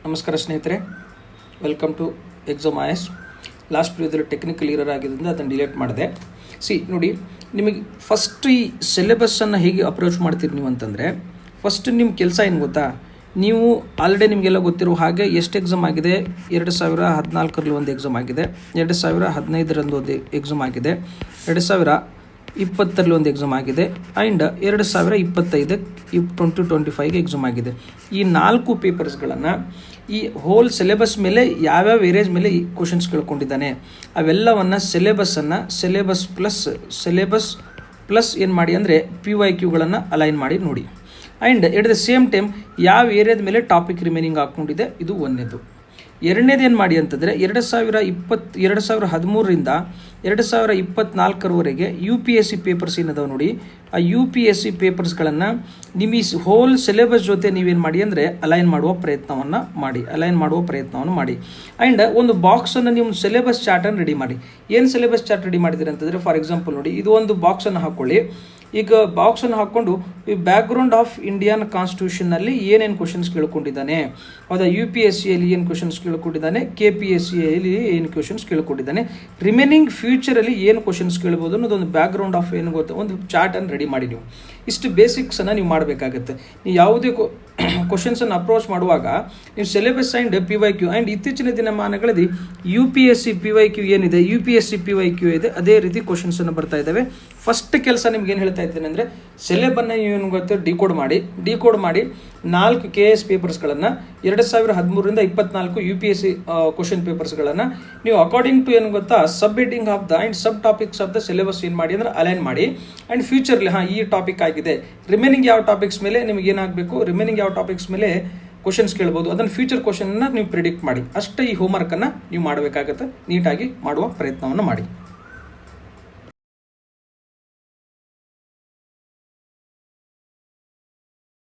ನಮಸ್ಕಾರ ಸ್ನೇಹಿತರೆ, welcome to exam IS. Last ವಿಡಿಯೋದಲ್ಲಿ ಟೆಕ್ನಿಕಲ್ ಎರರ್ ಆಗಿದ್ದರಿಂದ ಅದನ್ನು ಡಿಲೀಟ್ ಮಾಡಿದೆ. ನೋಡಿ, ನಿಮಗೆ ಫಸ್ಟ್ ಈ ಸಿಲೆಬಸ್ಸನ್ನು ಹೇಗೆ ಅಪ್ರೋಚ್ ಮಾಡ್ತೀರಿ ನೀವು ಅಂತಂದರೆ, ಫಸ್ಟ್ ನಿಮ್ಮ ಕೆಲಸ ಏನು ಗೊತ್ತಾ, ನೀವು ಆಲ್ರೆಡಿ ನಿಮಗೆಲ್ಲ ಗೊತ್ತಿರೋ ಹಾಗೆ ಎಷ್ಟು ಎಕ್ಸಾಮ್ ಆಗಿದೆ. 2014ರಲ್ಲಿ ಒಂದು ಎಕ್ಸಾಮ್ ಆಗಿದೆ, 2015ರಂದು ಒಂದು ಎಕ್ಸಾಮ್ ಆಗಿದೆ, 2020ರಲ್ಲಿ ಒಂದು ಎಕ್ಸಾಮ್ ಆಗಿದೆ, ಆ್ಯಂಡ್ 2025 2025ಗೆ ಎಕ್ಸಾಮ್ ಆಗಿದೆ. ಈ 4 ಪೇಪರ್ಸ್ಗಳನ್ನು ಈ ಹೋಲ್ ಸಿಲೆಬಸ್ ಮೇಲೆ ಯಾವ್ಯಾವ ಏರೇಜ್ ಮೇಲೆ ಈ ಕ್ವಶನ್ಸ್ ಕೇಳ್ಕೊಂಡಿದ್ದಾನೆ ಅವೆಲ್ಲವನ್ನು ಸಿಲೆಬಸ್ ಪ್ಲಸ್ ಏನು ಮಾಡಿ ಅಂದರೆ PYQಗಳನ್ನು ಅಲೈನ್ ಮಾಡಿ ನೋಡಿ. And at the same time ಯಾವ ಏರಿಯಾದ ಮೇಲೆ ಟಾಪಿಕ್ ರಿಮೈನಿಂಗ್ ಹಾಕ್ಕೊಂಡಿದೆ, ಇದು ಒಂದನೇದು. ಎರಡನೇದು ಏನು ಮಾಡಿ ಅಂತಂದರೆ 2013ರಿಂದ 2024ರವರೆಗೆ UPSC ಪೇಪರ್ಸ್ ಏನದಾವೆ ನೋಡಿ, ಆ UPSC ಪೇಪರ್ಸ್ಗಳನ್ನು ನಿಮ್ಮ ಈ ಹೋಲ್ ಸಿಲೆಬಸ್ ಜೊತೆ ನೀವೇನು ಮಾಡಿ ಅಂದರೆ ಅಲೈನ್ ಮಾಡುವ ಪ್ರಯತ್ನವನ್ನು ಮಾಡಿ. ಆ್ಯಂಡ್ ಒಂದು ಬಾಕ್ಸನ್ನು ನೀವು ಸಿಲೆಬಸ್ ಚಾರ್ಟನ್ನು ರೆಡಿ ಮಾಡಿ. ಏನು ಸಿಲೆಬಸ್ ಚಾರ್ಟ್ ರೆಡಿ ಮಾಡಿದ್ದೀರಿ ಅಂತಂದರೆ, ಫಾರ್ ಎಕ್ಸಾಂಪಲ್ ನೋಡಿ, ಇದು ಒಂದು ಬಾಕ್ಸನ್ನು ಹಾಕ್ಕೊಳ್ಳಿ. ಈಗ ಬಾಕ್ಸನ್ನು ಹಾಕ್ಕೊಂಡು ಈ ಬ್ಯಾಕ್ಗ್ರೌಂಡ್ ಆಫ್ ಇಂಡಿಯನ್ ಕಾನ್ಸ್ಟಿಟ್ಯೂಷನ್ನಲ್ಲಿ ಏನೇನು ಕ್ವಶನ್ಸ್ ಕೇಳ್ಕೊಂಡಿದ್ದಾನೆ, ಹೌದಾ, UPSCಯಲ್ಲಿ ಏನು ಕ್ವಶನ್ಸ್ ಕೇಳ್ಕೊಂಡಿದ್ದಾನೆ, KPSCಯಲ್ಲಿ ಏನು ಕ್ವಶನ್ಸ್ ಕೇಳ್ಕೊಂಡಿದ್ದಾನೆ, ರಿಮೈನಿಂಗ್ ಫ್ಯೂಚರಲ್ಲಿ ಏನು ಕ್ವಶನ್ಸ್ ಕೇಳ್ಬೋದು ಅನ್ನೋದೊಂದು ಬ್ಯಾಕ್ಗ್ರೌಂಡ್ ಆಫ್ ಏನು ಗೊತ್ತಾ ಒಂದು ಚಾರ್ಟನ್ನು ರೆಡಿ ಮಾಡಿ. ನೀವು ಇಷ್ಟು ಬೇಸಿಕ್ಸನ್ನು ನೀವು ಮಾಡಬೇಕಾಗತ್ತೆ. ನೀವು ಯಾವುದೇ ಕ್ವಶನ್ಸನ್ನು ಅಪ್ರೋಚ್ ಮಾಡುವಾಗ ನೀವು ಸಿಲೆಬಸ್ ಆ್ಯಂಡ್ PYQ ಆ್ಯಂಡ್ ಇತ್ತೀಚಿನ ದಿನಮಾನಗಳಲ್ಲಿ UPSC PYQ ಏನಿದೆ, UPSC PYQ ಇದೆ, ಅದೇ ರೀತಿ ಕ್ವಶನ್ಸನ್ನು ಬರ್ತಾ ಇದ್ದಾವೆ. ಫಸ್ಟ್ ಕೆಲಸ ನಿಮ್ಗೆ ಏನು ಹೇಳ್ತಾ ಇದ್ದೇನೆ ಅಂದರೆ, ಸಿಲೆಬನ್ನು ಏನು ಗೊತ್ತು ಡಿಕೋಡ್ ಮಾಡಿ 4 KS ಪೇಪರ್ಸ್ಗಳನ್ನು 2013ರಿಂದ 24 UPSC ಕ್ವಶನ್ ಪೇಪರ್ಸ್ಗಳನ್ನು ನೀವು ಅಕಾರ್ಡಿಂಗ್ ಟು ಏನು ಗೊತ್ತಾ sub heading of the and sub topics of the syllabus ಏನು ಮಾಡಿ ಅಂದರೆ ಅಲೈನ್ ಮಾಡಿ. ಆ್ಯಂಡ್ ಫ್ಯೂಚರ್ಲಿ ಈ ಟಾಪಿಕ್ ಆಗಿದೆ, ರಿಮೈನಿಂಗ್ ಯಾವ ಟಾಪಿಕ್ಸ್ ಮೇಲೆ ನಿಮಗೆ ಏನಾಗಬೇಕು, ರಿಮೈನಿಂಗ್ ಯಾವ ಟಾಪಿಕ್ಸ್ ಮೇಲೆ ಕ್ವಶನ್ಸ್ ಕೇಳ್ಬೋದು, ಅದನ್ನು ಫ್ಯೂಚರ್ ಕ್ವಶನ್ನ ನೀವು ಪ್ರಿಡಿಕ್ಟ್ ಮಾಡಿ. ಅಷ್ಟೇ ಈ ಹೋಮ್ವರ್ಕನ್ನು ನೀವು ಮಾಡಬೇಕಾಗತ್ತೆ. ನೀಟಾಗಿ ಮಾಡುವ ಪ್ರಯತ್ನವನ್ನು ಮಾಡಿ.